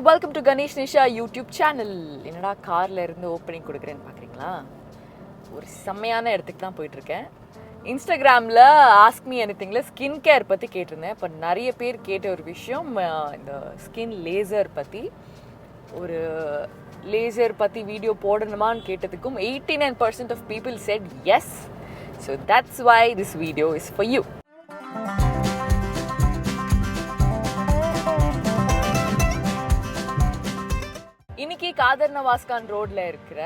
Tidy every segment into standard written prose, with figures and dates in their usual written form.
Welcome to Ganesh Nisha YouTube channel. என்னடா காரில் இருந்து ஓப்பனிங் கொடுக்குறேன்னு பார்க்குறீங்களா? ஒரு செம்மையான இடத்துக்கு தான் போயிட்டுருக்கேன். இன்ஸ்டாகிராமில் ஆஸ்க் மீ எனிதிங்கில் ஸ்கின் கேர் பற்றி கேட்டிருந்தேன். இப்போ நிறைய பேர் கேட்ட ஒரு விஷயம் இந்த ஸ்கின் லேசர் பற்றி. ஒரு லேசர் பற்றி வீடியோ போடணுமான்னு கேட்டதுக்கும் 89% of people said yes. So that's why this video is for you. இன்னைக்கு காதர் நவாஸ்கான் ரோட்ல இருக்கிற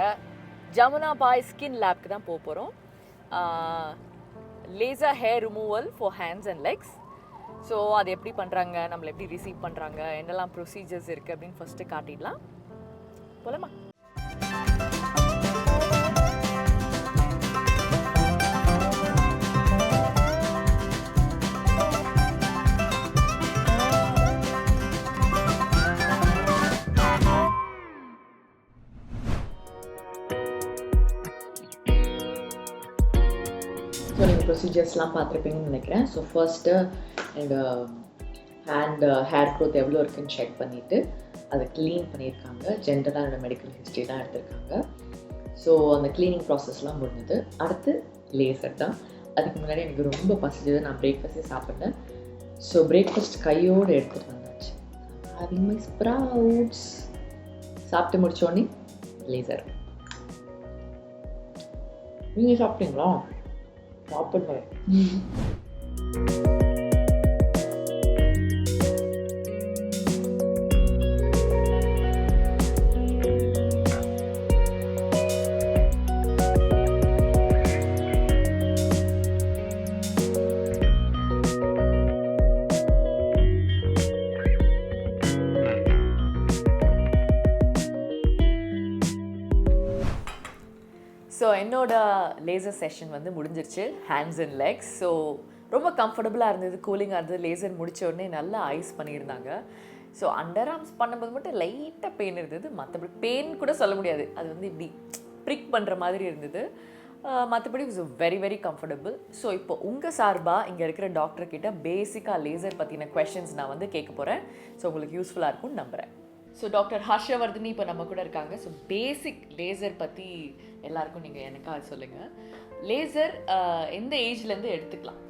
ஜமுனா பாய் ஸ்கின் லேப்க்கு தான் போக போகிறோம். Laser hair removal for hands and legs. So அது எப்படி பண்ணுறாங்க, நம்மளை எப்படி ரிசீவ் பண்ணுறாங்க, என்னெல்லாம் ப்ரொசீஜர்ஸ் இருக்குது அப்படின்னு ஃபஸ்ட்டு காட்டிடலாம். போலாமா? ஸோ நீங்கள் ப்ரொசீஜர்ஸ்லாம் பார்த்துருப்பீங்கன்னு நினைக்கிறேன். ஸோ ஃபர்ஸ்ட்டு எங்கள் ஹேர் க்ரோத் எவ்வளோ இருக்குதுன்னு செக் பண்ணிவிட்டு அதை க்ளீன் பண்ணியிருக்காங்க. ஜென்ரலாக என்னோடய மெடிக்கல் ஹிஸ்ட்ரி தான் எடுத்திருக்காங்க. ஸோ அந்த க்ளீனிங் ப்ராசஸ்லாம் முடிஞ்சது. அடுத்து லேசர் தான். அதுக்கு முன்னாடி எனக்கு ரொம்ப பசிச்சது, நான் பிரேக்ஃபாஸ்ட்டே சாப்பிட்டேன். ஸோ பிரேக்ஃபாஸ்ட் கையோடு எடுத்துகிட்டு வந்தாச்சு. Having my sprouts. சாப்பிட்டு முடித்தோடனே லேசர். நீங்கள் சாப்பிட்டீங்களா? சாப்பிடுவேன். ஸோ என்னோட லேசர் செஷன் வந்து முடிஞ்சிருச்சு, ஹேண்ட்ஸ் அண்ட் லெக்ஸ். ஸோ ரொம்ப கம்ஃபர்டபுளாக இருந்தது, கூலிங்காக இருந்தது. லேசர் முடித்த உடனே நல்லா ஐஸ் பண்ணியிருந்தாங்க. ஸோ அண்டர் ஆர்ம்ஸ் பண்ணும்போது மட்டும் லைட்டாக பெயின் இருந்தது. மற்றபடி பெயின் கூட சொல்ல முடியாது, அது வந்து இப்படி ப்ரிக் பண்ணுற மாதிரி இருந்தது. மற்றபடி it's very very comfortable. So இப்போ உங்கள் சார்பாக இங்கே இருக்கிற டாக்டர்கிட்ட பேசிக்காக லேசர் பற்றின கொஷின்ஸ் நான் வந்து கேட்க போகிறேன். ஸோ உங்களுக்கு யூஸ்ஃபுல்லாக இருக்கும்னு நம்புகிறேன். ஸோ டாக்டர் ஹர்ஷவர்தினி இப்போ நம்ம கூட இருக்காங்க. ஸோ பேசிக் லேசர் பற்றி எல்லாருக்கும் நீங்கள் எனக்காக சொல்லுங்கள். லேசர் எந்த ஏஜ்லேருந்து எடுத்துக்கலாம்?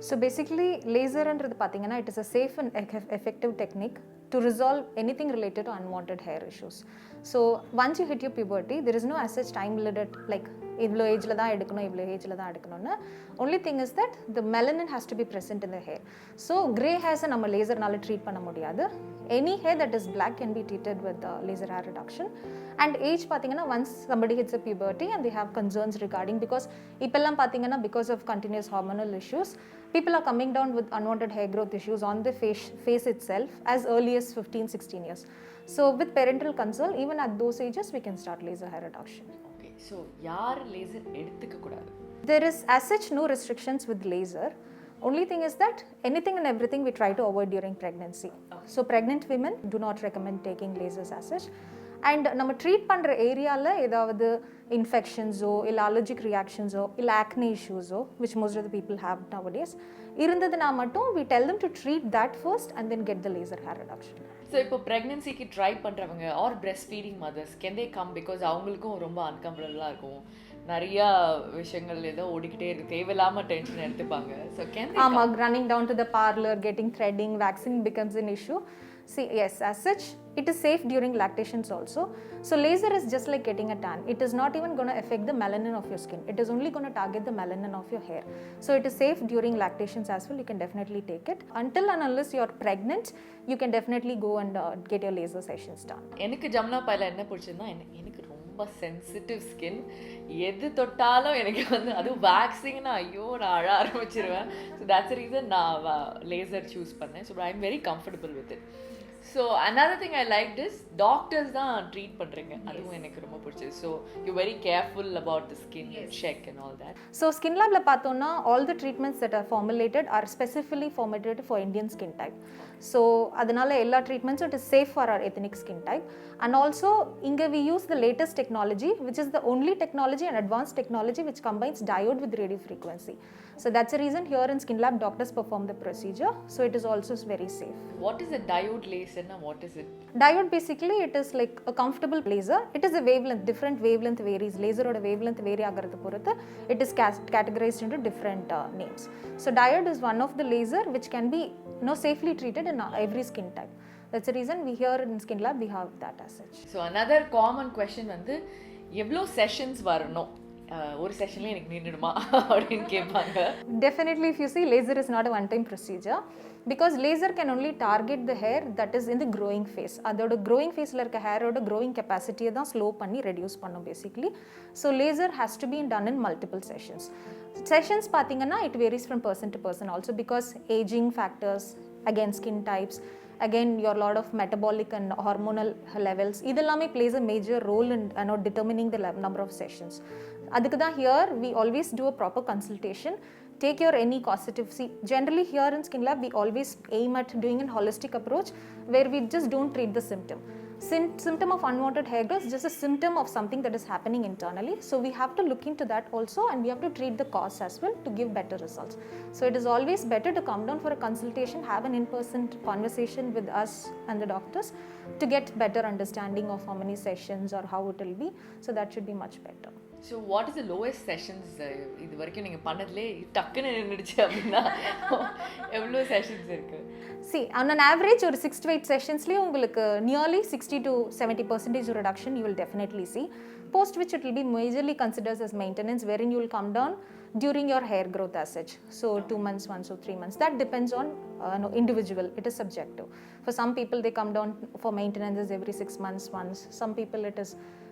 ஸோ பேசிக்கலி லேசர்ன்றது பார்த்தீங்கன்னா it is a safe and effective technique to resolve anything related to unwanted hair issues. So once you hit your puberty, there is no as such time limit like இவ்வளோ ஏஜில் தான் எடுக்கணும், இவ்வளோ ஏஜில் தான் எடுக்கணும்னு. only thing is that the melanin has to be present in the hair. So grey hairs நம்ம லேசர்னால treat பண்ண முடியாது. any hair that is black can be treated with laser hair reduction. and age பார்த்தீங்கன்னா once somebody hits a puberty and they have concerns regarding, because இப்பெல்லாம் பார்த்தீங்கன்னா because of continuous hormonal issues people are coming down with unwanted hair growth issues on the face itself as early as 15-16 years. So with parental consult, even at those ages we can start laser hair reduction. Okay, so யார் laser எடுத்துக்க கூடாது? There is as such no restrictions with laser. Only thing is that anything and everything we try to avoid during pregnancy. So pregnant women do not recommend taking lasers as such. And நம்ம treat பண்ணுற ஏரியாவில் ஏதாவது இன்ஃபெக்ஷன்ஸோ இல்லை allergic ரியாக்ஷன்ஸோ இல்லை acne இஷ்யூஸோ which most of the people have nowadays இருந்ததுனா மட்டும் we tell them to treat that first and then get the laser hair reduction. So இப்போ ப்ரெக்னன்சிக்கு ட்ரை பண்ணுறவங்க or breastfeeding mothers can they come? Because அவங்களுக்கும் ரொம்ப அன்கம்ஃபர்டபுளாக இருக்கும், நிறையா விஷயங்கள் ஏதோ ஓடிக்கிட்டே இருக்கு, தேவையில்லாமல் டென்ஷன் எடுத்துப்பாங்க. ஸோ கேன் ஆமாம், running down to the parlor, getting threading, vaccine becomes an issue. See, yes, as such, it is safe during lactations also. So laser is just like getting a tan. It is not even going to affect the melanin of your skin. It is only going to target the melanin of your hair. So it is safe during lactations as well. You can definitely take it. Until and unless you are pregnant, you can definitely go and get your laser sessions done. எனக்கு Jamuna boil என்ன பிடிச்சதுன்னா, எனக்கு ரொம்ப sensitive skin. எது தொட்டாலும் எனக்கு வந்து அதுவும் வேக்சிங்னா ஐயோ நான் அழ ஆரம்பிச்சிருவேன். ஸோ தட்ஸ் ரீசன் நான் லேசர் சூஸ் பண்ணேன். So I am very comfortable with it. So another thing I liked is doctors தான் ட்ரீட் பண்ணுறீங்க, அதுவும் எனக்கு ரொம்ப பிடிச்சது. So you very careful about the skin check and all that. So skin லேப்ல பார்த்தோம்னா all the treatments that are formulated are specifically formulated for Indian skin type. So அதனால எல்லா ட்ரீட்மெண்ட்ஸும் it is safe for our ethnic skin type. And also இங்கே we use the latest technology which is the only technology and advance technology which combines diode with radio frequency. So that's the reason here in Skin Lab doctors perform the procedure. So it is also very safe. What is a diode laser? laser what is it? Diode basically it is like a comfortable laser. It is a wavelength, different wavelength varies. Laser or wavelength vary agaradu poruthu it is categorized into different names. So diode is one of the laser which can be safely treated in every skin type. That's the reason we here in Skin Lab we have that as such. So another common question வந்து எவ்வளோ sessions வரணும், ஒரு செஷன்ல எனக்கு நின்றுடுமா அப்படின்னு கேட்பாங்க. Definitely, if you see, laser is not a one-time procedure because laser can only target the hair that is in the growing phase. அதோட growing phaseல இருக்க ஹேரோட growing capacity தான் ஸ்லோ பண்ணி ரெடியூஸ் பண்ணும் basically. So laser has to be done in multiple sessions. Sessions பார்த்தீங்கன்னா it varies from person to person also because aging factors, again skin types, again your lot of metabolic and hormonal levels, இதெல்லாமே plays a major role in determining the number of sessions. அதுக்கு தான் here we always do a proper consultation. Take your any causative. See, generally here in Skin Lab we always aim at doing a holistic approach where we just don't treat the symptom. Symptom of unwanted hair growth is just a symptom of something that is happening internally. So we have to look into that also and we have to treat the cause as well to give better results. So it is always better to come down for a consultation, have an in-person conversation with us and the doctors to get better understanding of how many sessions or how it will be. So that should be much better. So what is the lowest sessions இது வரைக்கும் நீங்கள் பண்ணதுலே டக்குன்னு நின்றுடுச்சு அப்படின்னா எவ்வளோ sessions இருக்கு? See, on an average ஒரு 6 to 8 sessionsலேயே உங்களுக்கு nearly 60 to 70% reduction you will definitely see, post which it will be majorly considered as maintenance wherein you will come down during your hair growth as such. So 2 months once or 3 months, that depends on individual, it is subjective. For some people they come down for maintenance every 6 months once, some people it is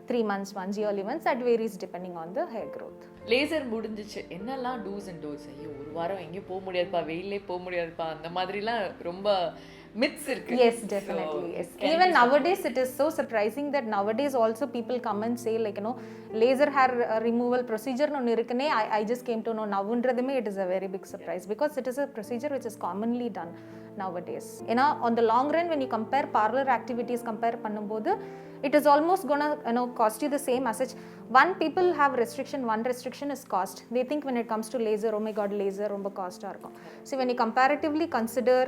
3 months once, yearly once, that varies depending on the hair growth. Laser முடிஞ்சிச்சு என்னெல்லாம் two's and dose? ஐயோ ஒரு வாரம் எங்கேயும் போக முடியாதுப்பா, வெயிலே போக முடியாதுப்பா, அந்த மாதிரிலாம் ரொம்ப myths இருக்கு. Yes, definitely. Yes. Even nowadays it is so surprising that nowadays also people come and say like laser hair removal procedure no irukne I just came to know now undradhume it is a very big surprise because it is a procedure which is commonly done nowadays. On the long run when you compare parlor activities compare பண்ணும்போது it is almost gonna cost you the same as such. One people have one restriction is cost. They think when it comes to laser, oh my god, laser romba cost ah irukum. So when you comparatively consider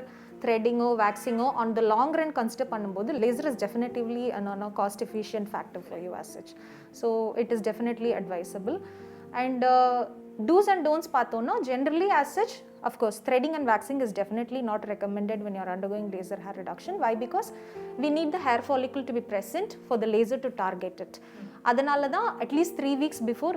threading or waxing on the long run consider பண்ணும்போது laser is definitely a cost efficient factor for you as such. So it is definitely advisable. And do's and don'ts பார்த்தோம்னா generally as such, of course threading and waxing is definitely not recommended when you are undergoing laser hair reduction. Why? Because we need the hair follicle to be present for the laser to target it. அதனால தான் at least 3 weeks before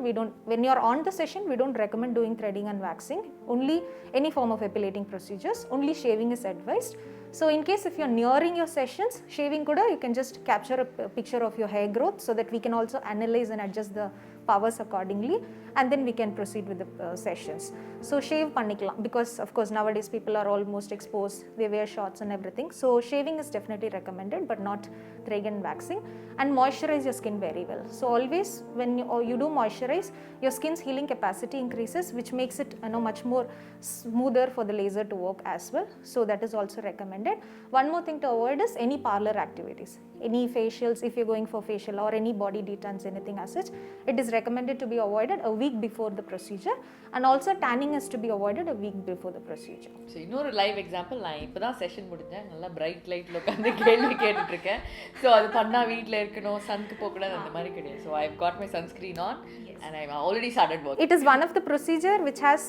when you are on the session we don't recommend doing threading and waxing, only any form of epilating procedures, only shaving is advised. So in case if you are nearing your sessions, shaving kuda you can just capture a picture of your hair growth so that we can also analyze and adjust the powers accordingly and then we can proceed with the sessions. So shave pannikalam because of course nowadays people are almost exposed, they wear shorts and everything. So shaving is definitely recommended but not threading and waxing. And moisturize your skin very well. So always when you do moisturize, your skin's healing capacity increases which makes it much more smoother for the laser to work as well. So that is also recommended. One more thing to avoid is any parlor activities, any facials if you're going for facial or any body detents, anything as such, it is recommended to be avoided a week before the procedure. And also tanning is to be avoided a week before the procedure. So இன்னொரு live example, நான் இப்போ தான் session முடிஞ்சேன், நல்லா bright லைட்டில் உட்காந்து கேள்வி கேட்டுட்ருக்கேன். So அது பண்ணால் வீட்டில் இருக்கணும், சனுக்கு போகக்கூடாது அந்த மாதிரி கிடையாது. So I got my sunscreen on and I have already started working. It is one of the procedure which has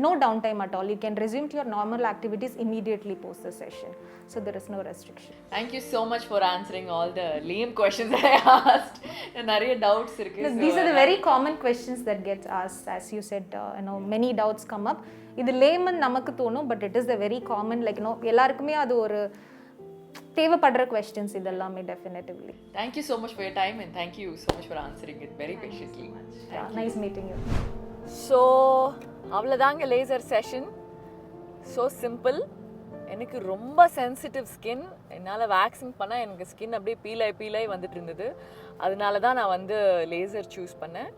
no downtime at all. You can resume to your normal activities immediately post the session. So there is no restriction. Thank you so much for answering all the lame questions that I asked. நிறைய doubts இருக்கு. These are the very common questions that get asked. As you said, many doubts come up. இது layman நமக்கு தோணும், but it is the very common, like எல்லாருக்குமே அது ஒரு தேவைப்படுற questions இதெல்லாமே definitely. Thank you so much for your time and thank you so much for answering it very patiently. Nice meeting you. So அவ்வளோதாங்க laser session. So simple. எனக்கு ரொம்ப sensitive skin, என்னால் waxing பண்ணால் எனக்கு ஸ்கின் அப்படியே பீலாய் வந்துட்டு இருந்தது. அதனால தான் நான் வந்து லேசர் சூஸ் பண்ணேன்.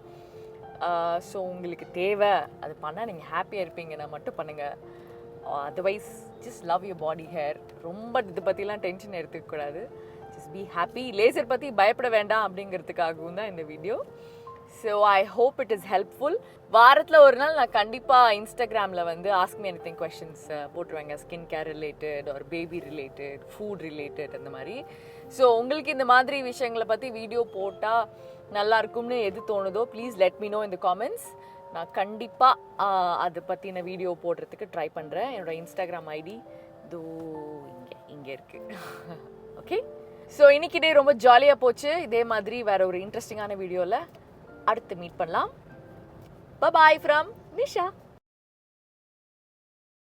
ஸோ உங்களுக்கு தேவை அது பண்ணால் நீங்கள் ஹாப்பியாக இருப்பீங்கன்னா மட்டும் பண்ணுங்கள். Otherwise just love your body hair. ரொம்ப இதை பற்றிலாம் டென்ஷன் எடுத்துக்கக்கூடாது. Just be happy. லேசர் பற்றி பயப்பட வேண்டாம் அப்படிங்கிறதுக்காகவும் தான் இந்த video. So I hope it is helpful. வாரத்தில் ஒரு நாள் நான் கண்டிப்பாக இன்ஸ்டாகிராமில் வந்து ஆஸ்க் மீ எனிதிங் கொஷின்ஸ் போட்டுருவாங்க, ஸ்கின் கேர் ரிலேட்டட் ஒரு பேபி ரிலேட்டட், ஃபுட் ரிலேட்டட் அந்த மாதிரி. ஸோ உங்களுக்கு இந்த மாதிரி விஷயங்களை பற்றி வீடியோ போட்டால் நல்லா இருக்கும்னு எது தோணுதோ please let me know in the comments. நான் கண்டிப்பாக அதை பற்றின வீடியோ போடுறதுக்கு ட்ரை பண்ணுறேன். என்னோடய இன்ஸ்டாகிராம் ஐடி இதோ இங்கே இருக்குது. ஓகே, ஸோ இன்னைக்கு டே ரொம்ப ஜாலியாக போச்சு. இதே மாதிரி வேற ஒரு இன்ட்ரெஸ்டிங்கான வீடியோவில் அடுத்து மீட் பண்ணலாம். Bye-bye from Nisha.